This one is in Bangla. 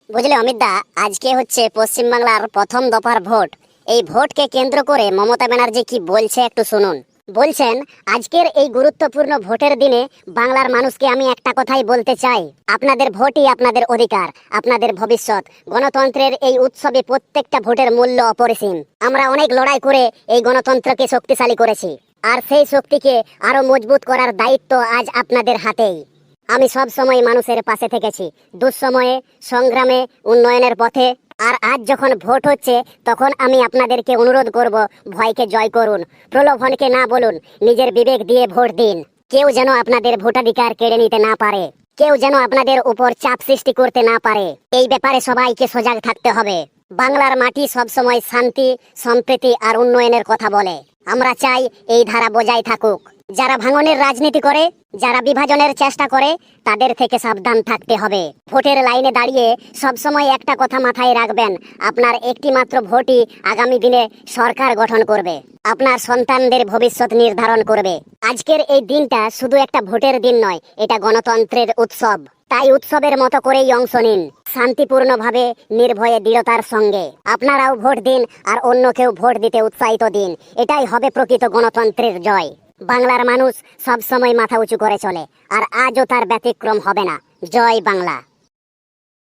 বুঝলে অমিত দা, আজকে হচ্ছে পশ্চিমবাংলার প্রথম দফার ভোট। এই ভোটকে কেন্দ্র করে মমতা ব্যানার্জি কি বলছে একটু শুনুন। বলছেন, আজকের এই গুরুত্বপূর্ণ ভোটের দিনে বাংলার মানুষকে আমি একটা কথাই বলতে চাই, আপনাদের ভোটই আপনাদের অধিকার, আপনাদের ভবিষ্যৎ। গণতন্ত্রের এই উৎসবে প্রত্যেকটা ভোটের মূল্য অপরিসীম। আমরা অনেক লড়াই করে এই গণতন্ত্রকে শক্তিশালী করেছি, আর সেই শক্তিকে আরো মজবুত করার দায়িত্ব আজ আপনাদের হাতেই। আমি সব সময় মানুষের পাশে থেকেছি, দুঃসময়ে, সংগ্রামে, উন্নয়নের পথে। আর আজ যখন ভোট হচ্ছে, তখন আমি আপনাদেরকে অনুরোধ করব, ভয়কে জয় করুন, প্রলোভনকে না বলুন, নিজের বিবেক দিয়ে ভোট দিন। কেউ যেন আপনাদের ভোটাধিকার কেড়ে নিতে না পারে, কেউ যেন আপনাদের উপর চাপ সৃষ্টি করতে না পারে। এই ব্যাপারে সবাইকে সজাগ থাকতে হবে। বাংলার মাটি সবসময় শান্তি, সম্প্রীতি আর উন্নয়নের কথা বলে। আমরা চাই এই ধারা বজায় থাকুক। যারা ভাঙনের রাজনীতি করে, যারা বিভাজনের চেষ্টা করে, তাদের থেকে সাবধান থাকতে হবে। ভোটের লাইনে দাঁড়িয়ে সবসময় একটা কথা মাথায় রাখবেন, আপনার একটি মাত্র ভোটই আগামী দিনে সরকার গঠন করবে, আপনার সন্তানদের ভবিষ্যৎ নির্ধারণ করবে। আজকের এই দিনটা শুধু একটা ভোটের দিন নয়, এটা গণতন্ত্রের উৎসব। তাই উৎসবের মতো করেই অংশ নিন, শান্তিপূর্ণভাবে, নির্ভয়ে, দৃঢ়তার সঙ্গে। আপনারাও ভোট দিন আর অন্যকেও ভোট দিতে উৎসাহিত দিন। এটাই হবে প্রকৃত গণতন্ত্রের জয়। বাংলার মানুষ সব সময় মাথা উঁচু করে চলে, আর আজও তার ব্যতিক্রম হবে না। জয় বাংলা।